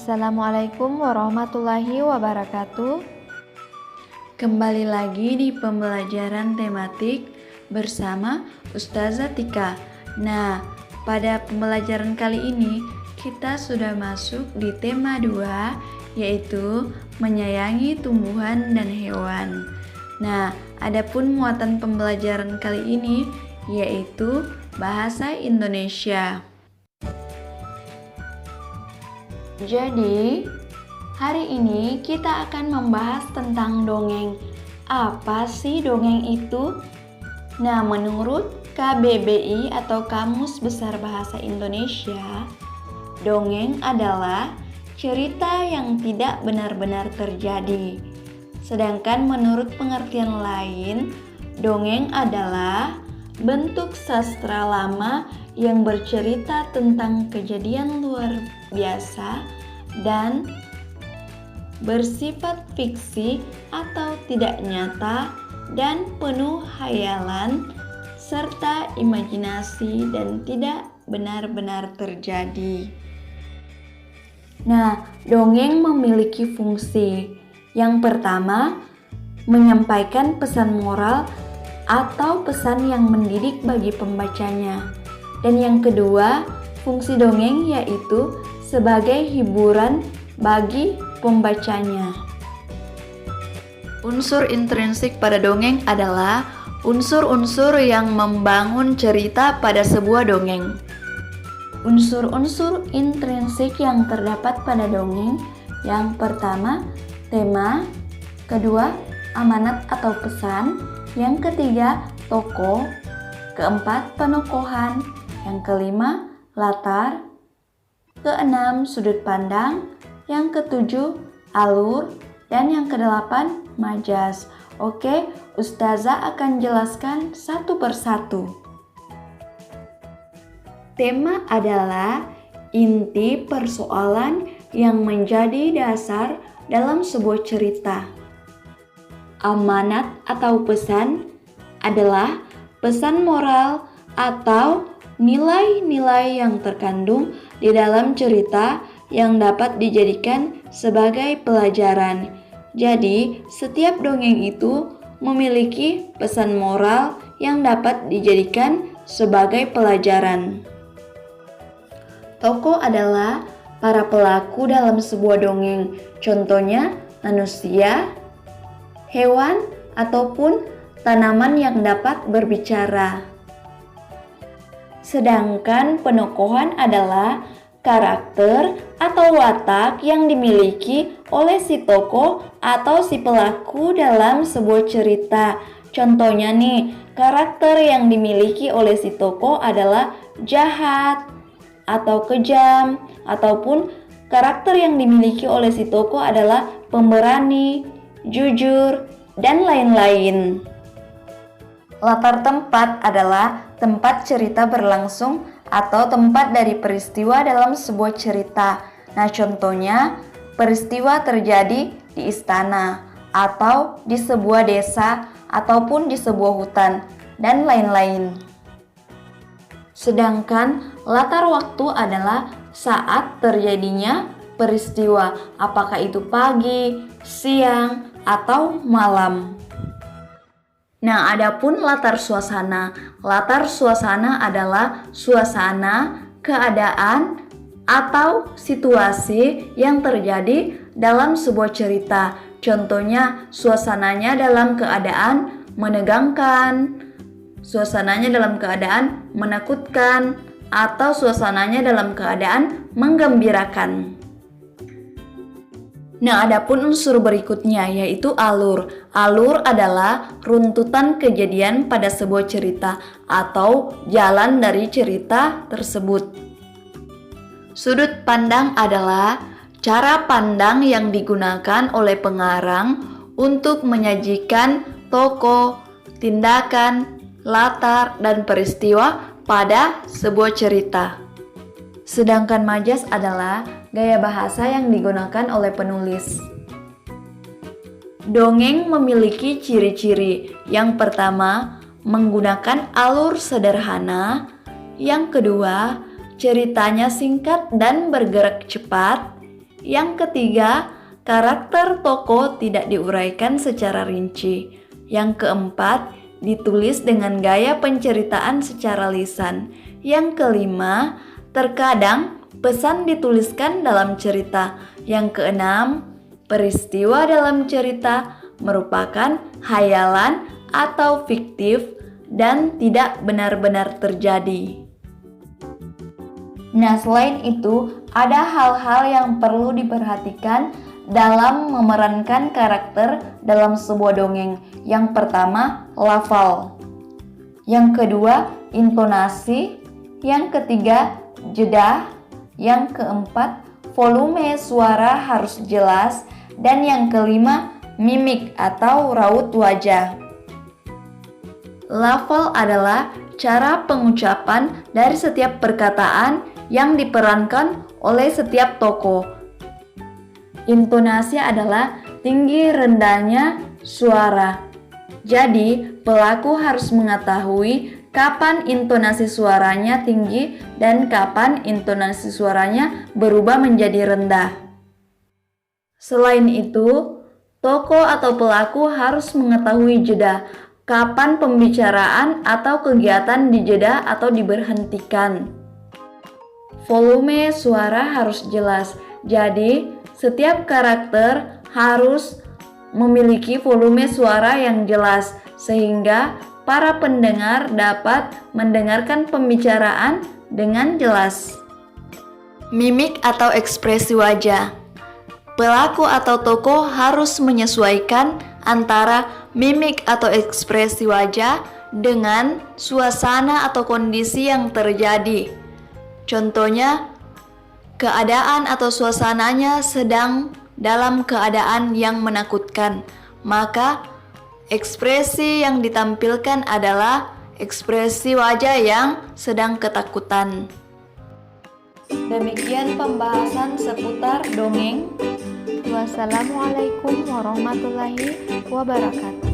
Assalamualaikum warahmatullahi wabarakatuh. Kembali lagi di pembelajaran tematik bersama Ustazah Tika. Nah, pada pembelajaran kali ini kita sudah masuk di tema 2, yaitu menyayangi tumbuhan dan hewan. Nah, adapun muatan pembelajaran kali ini yaitu bahasa Indonesia. Jadi, hari ini kita akan membahas tentang dongeng. Apa sih dongeng itu? Nah, menurut KBBI atau Kamus Besar Bahasa Indonesia, dongeng adalah cerita yang tidak benar-benar terjadi. Sedangkan menurut pengertian lain, dongeng adalah bentuk sastra lama yang bercerita tentang kejadian luar biasa dan bersifat fiksi atau tidak nyata dan penuh hayalan serta imajinasi dan tidak benar-benar terjadi. Nah, dongeng memiliki fungsi. Yang pertama, menyampaikan pesan moral atau pesan yang mendidik bagi pembacanya. Dan yang kedua, fungsi dongeng yaitu sebagai hiburan bagi pembacanya. Unsur intrinsik pada dongeng adalah unsur-unsur yang membangun cerita pada sebuah dongeng. Unsur-unsur intrinsik yang terdapat pada dongeng, yang pertama, tema, kedua, amanat atau pesan, yang ketiga, tokoh, keempat, penokohan, yang kelima, latar, keenam, sudut pandang, yang ketujuh, alur, dan yang kedelapan, majas. Oke, Ustazah akan jelaskan satu persatu. Tema adalah inti persoalan yang menjadi dasar dalam sebuah cerita. Amanat atau pesan adalah pesan moral atau nilai-nilai yang terkandung di dalam cerita yang dapat dijadikan sebagai pelajaran. Jadi, setiap dongeng itu memiliki pesan moral yang dapat dijadikan sebagai pelajaran. Tokoh adalah para pelaku dalam sebuah dongeng. Contohnya, manusia, hewan, ataupun tanaman yang dapat berbicara. Sedangkan penokohan adalah karakter atau watak yang dimiliki oleh si tokoh atau si pelaku dalam sebuah cerita. Contohnya nih, karakter yang dimiliki oleh si tokoh adalah jahat atau kejam, ataupun karakter yang dimiliki oleh si tokoh adalah pemberani, jujur, dan lain-lain. Latar tempat adalah tempat cerita berlangsung atau tempat dari peristiwa dalam sebuah cerita. Nah, contohnya peristiwa terjadi di istana atau di sebuah desa ataupun di sebuah hutan dan lain-lain. Sedangkan latar waktu adalah saat terjadinya peristiwa, apakah itu pagi, siang, atau malam. Nah, adapun latar suasana. Latar suasana adalah suasana, keadaan, atau situasi yang terjadi dalam sebuah cerita. Contohnya, suasananya dalam keadaan menegangkan, suasananya dalam keadaan menakutkan, atau suasananya dalam keadaan menggembirakan. Nah, adapun unsur berikutnya yaitu alur. Alur adalah runtutan kejadian pada sebuah cerita atau jalan dari cerita tersebut. Sudut pandang adalah cara pandang yang digunakan oleh pengarang untuk menyajikan tokoh, tindakan, latar, dan peristiwa pada sebuah cerita. Sedangkan majas adalah gaya bahasa yang digunakan oleh penulis. Dongeng memiliki ciri-ciri. Yang pertama, menggunakan alur sederhana. Yang kedua, ceritanya singkat dan bergerak cepat. Yang ketiga, karakter tokoh tidak diuraikan secara rinci. Yang keempat, ditulis dengan gaya penceritaan secara lisan. Yang kelima, terkadang pesan dituliskan dalam cerita. Yang keenam, peristiwa dalam cerita merupakan hayalan atau fiktif dan tidak benar-benar terjadi. Nah, selain itu, ada hal-hal yang perlu diperhatikan dalam memerankan karakter dalam sebuah dongeng. Yang pertama, lafal. Yang kedua, intonasi. Yang ketiga, jeda. Yang keempat, volume suara harus jelas. Dan yang kelima, mimik atau raut wajah. Lafal adalah cara pengucapan dari setiap perkataan yang diperankan oleh setiap tokoh. Intonasi adalah tinggi rendahnya suara. Jadi, pelaku harus mengetahui kapan intonasi suaranya tinggi dan kapan intonasi suaranya berubah menjadi rendah. Selain itu, tokoh atau pelaku harus mengetahui jeda, kapan pembicaraan atau kegiatan dijeda atau diberhentikan. Volume suara harus jelas, jadi setiap karakter harus memiliki volume suara yang jelas sehingga para pendengar dapat mendengarkan pembicaraan dengan jelas. Mimik atau ekspresi wajah. Pelaku atau tokoh harus menyesuaikan antara mimik atau ekspresi wajah dengan suasana atau kondisi yang terjadi. Contohnya, keadaan atau suasananya sedang dalam keadaan yang menakutkan, maka ekspresi yang ditampilkan adalah ekspresi wajah yang sedang ketakutan. Demikian pembahasan seputar dongeng. Wassalamualaikum warahmatullahi wabarakatuh.